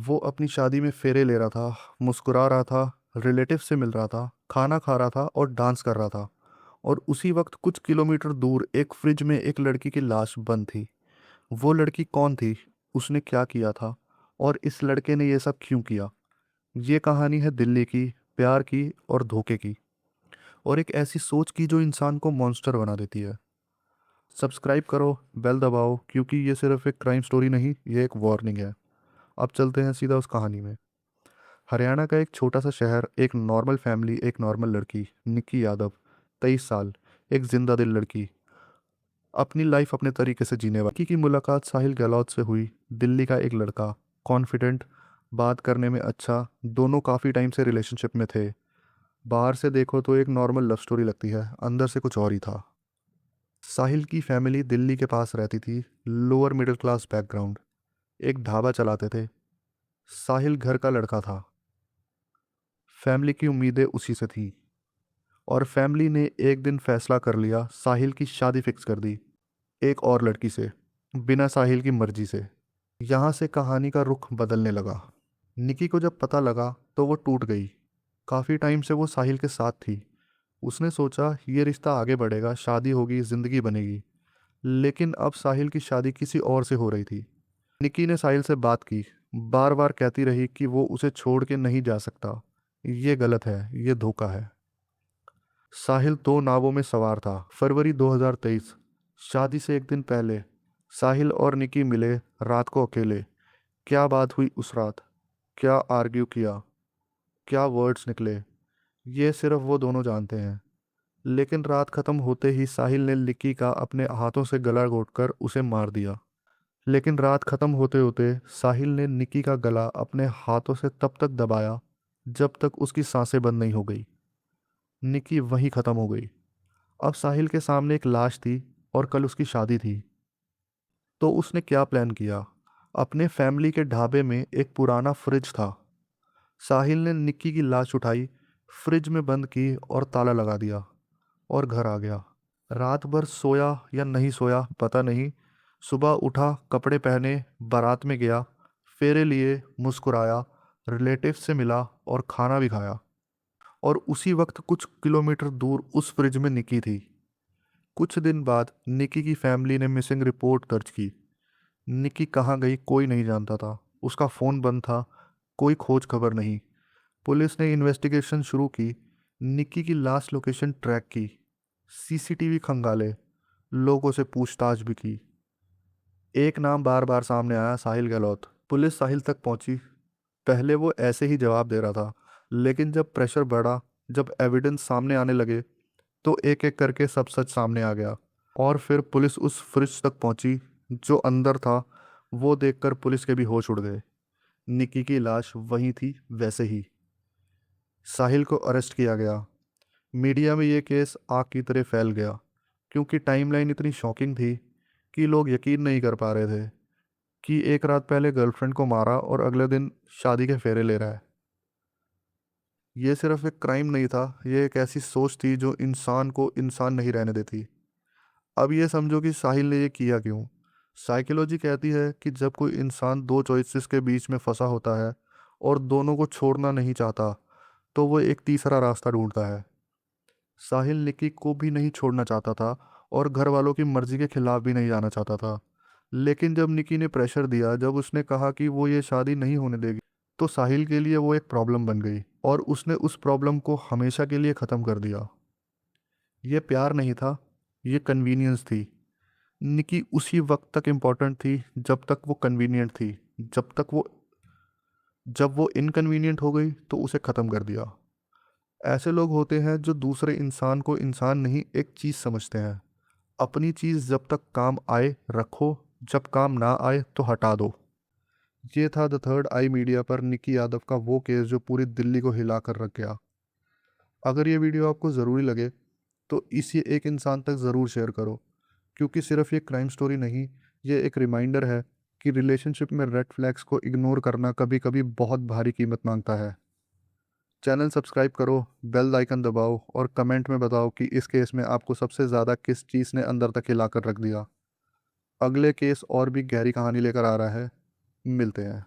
वो अपनी शादी में फेरे ले रहा था, मुस्कुरा रहा था, रिलेटिव से मिल रहा था, खाना खा रहा था और डांस कर रहा था। और उसी वक्त कुछ किलोमीटर दूर एक फ्रिज में एक लड़की की लाश बंद थी। वो लड़की कौन थी? उसने क्या किया था? और इस लड़के ने ये सब क्यों किया? ये कहानी है दिल्ली की, प्यार की और धोखे की, और एक ऐसी सोच की जो इंसान को मॉन्स्टर बना देती है। सब्सक्राइब करो, बेल दबाओ, क्योंकि ये सिर्फ एक क्राइम स्टोरी नहीं, ये एक वार्निंग है। अब चलते हैं सीधा उस कहानी में। हरियाणा का एक छोटा सा शहर, एक नॉर्मल फैमिली, एक नॉर्मल लड़की, निक्की यादव, 23 साल, एक जिंदा दिल लड़की, अपनी लाइफ अपने तरीके से जीने वाली। की मुलाकात साहिल गहलोत से हुई। दिल्ली का एक लड़का, कॉन्फिडेंट, बात करने में अच्छा, दोनों काफ़ी टाइम से रिलेशनशिप में थे। बाहर से देखो तो एक नॉर्मल लव स्टोरी लगती है, अंदर से कुछ और ही था। साहिल की फैमिली दिल्ली के पास रहती थी, लोअर मिडिल क्लास बैकग्राउंड, एक ढाबा चलाते थे। साहिल घर का लड़का था, फैमिली की उम्मीदें उसी से थी। और फैमिली ने एक दिन फैसला कर लिया, साहिल की शादी फिक्स कर दी एक और लड़की से, बिना साहिल की मर्जी से। यहाँ से कहानी का रुख बदलने लगा। निकी को जब पता लगा तो वो टूट गई। काफ़ी टाइम से वो साहिल के साथ थी। उसने सोचा ये रिश्ता आगे बढ़ेगा, शादी होगी, ज़िंदगी बनेगी। लेकिन अब साहिल की शादी किसी और से हो रही थी। निकी ने साहिल से बात की, बार बार कहती रही कि वो उसे छोड़ के नहीं जा सकता। ये गलत है, ये धोखा है। साहिल दो नावों में सवार था। फरवरी 2023, शादी से एक दिन पहले साहिल और निकी मिले, रात को अकेले। क्या बात हुई उस रात? क्या आर्ग्यू किया? क्या वर्ड्स निकले? ये सिर्फ वो दोनों जानते हैं। लेकिन रात खत्म होते ही साहिल ने निकी का अपने हाथों से गला घोंटकर उसे मार दिया। लेकिन रात खत्म होते होते साहिल ने निकी का गला अपने हाथों से तब तक दबाया जब तक उसकी सांसें बंद नहीं हो गई। निकी वहीं खत्म हो गई। अब साहिल के सामने एक लाश थी और कल उसकी शादी थी। तो उसने क्या प्लान किया? अपने फैमिली के ढाबे में एक पुराना फ्रिज था। साहिल ने निक्की की लाश उठाई, फ्रिज में बंद की और ताला लगा दिया और घर आ गया। रात भर सोया या नहीं सोया पता नहीं। सुबह उठा, कपड़े पहने, बारात में गया, फेरे लिए, मुस्कुराया, रिलेटिव से मिला और खाना भी खाया। और उसी वक्त कुछ किलोमीटर दूर उस फ्रिज में निकी थी। कुछ दिन बाद निकी की फैमिली ने मिसिंग रिपोर्ट दर्ज की। निकी कहाँ गई कोई नहीं जानता था। उसका फ़ोन बंद था, कोई खोज खबर नहीं। पुलिस ने इन्वेस्टिगेशन शुरू की, निक्की की लास्ट लोकेशन ट्रैक की, सीसीटीवी खंगाले, लोगों से पूछताछ भी की। एक नाम बार बार सामने आया, साहिल गहलोत। पुलिस साहिल तक पहुंची। पहले वो ऐसे ही जवाब दे रहा था, लेकिन जब प्रेशर बढ़ा, जब एविडेंस सामने आने लगे, तो एक एक करके सब सच सामने आ गया। और फिर पुलिस उस फ्रिज तक पहुंची। जो अंदर था वो देखकर पुलिस के भी होश उड़ गए। निक्की की लाश वहीं थी, वैसे ही। साहिल को अरेस्ट किया गया। मीडिया में ये केस आग की तरह फैल गया, क्योंकि टाइमलाइन इतनी शॉकिंग थी कि लोग यकीन नहीं कर पा रहे थे कि एक रात पहले गर्लफ्रेंड को मारा और अगले दिन शादी के फेरे ले रहा है। ये सिर्फ एक क्राइम नहीं था, ये एक ऐसी सोच थी जो इंसान को इंसान नहीं रहने देती। अब ये समझो कि साहिल ने ये किया क्यों। साइकोलॉजी कहती है कि जब कोई इंसान दो चॉइसेस के बीच में फंसा होता है और दोनों को छोड़ना नहीं चाहता, तो वो एक तीसरा रास्ता ढूंढता है। साहिल निकी को भी नहीं छोड़ना चाहता था और घर वालों की मर्जी के खिलाफ भी नहीं जाना चाहता था। लेकिन जब निकी ने प्रेशर दिया, जब उसने कहा कि वो ये शादी नहीं होने देगी, तो साहिल के लिए वो एक प्रॉब्लम बन गई और उसने उस प्रॉब्लम को हमेशा के लिए ख़त्म कर दिया। ये प्यार नहीं था, ये कन्वीनियंस थी। निकी उसी वक्त तक इम्पोर्टेंट थी जब तक वो कन्वीनियंट थी। जब वो इनकन्वीनियंट हो गई तो उसे ख़त्म कर दिया। ऐसे लोग होते हैं जो दूसरे इंसान को इंसान नहीं, एक चीज़ समझते हैं। अपनी चीज़ जब तक काम आए रखो, जब काम ना आए तो हटा दो। ये था द थर्ड आई मीडिया पर निकी यादव का वो केस जो पूरी दिल्ली को हिला कर रख गया। अगर ये वीडियो आपको ज़रूरी लगे तो इसे एक इंसान तक ज़रूर शेयर करो, क्योंकि सिर्फ ये क्राइम स्टोरी नहीं, ये एक रिमाइंडर है कि रिलेशनशिप में रेड फ्लैग्स को इग्नोर करना कभी कभी बहुत भारी कीमत मांगता है। चैनल सब्सक्राइब करो, बेल आइकन दबाओ और कमेंट में बताओ कि इस केस में आपको सबसे ज़्यादा किस चीज़ ने अंदर तक हिला कर रख दिया। अगले केस और भी गहरी कहानी लेकर आ रहा है। मिलते हैं।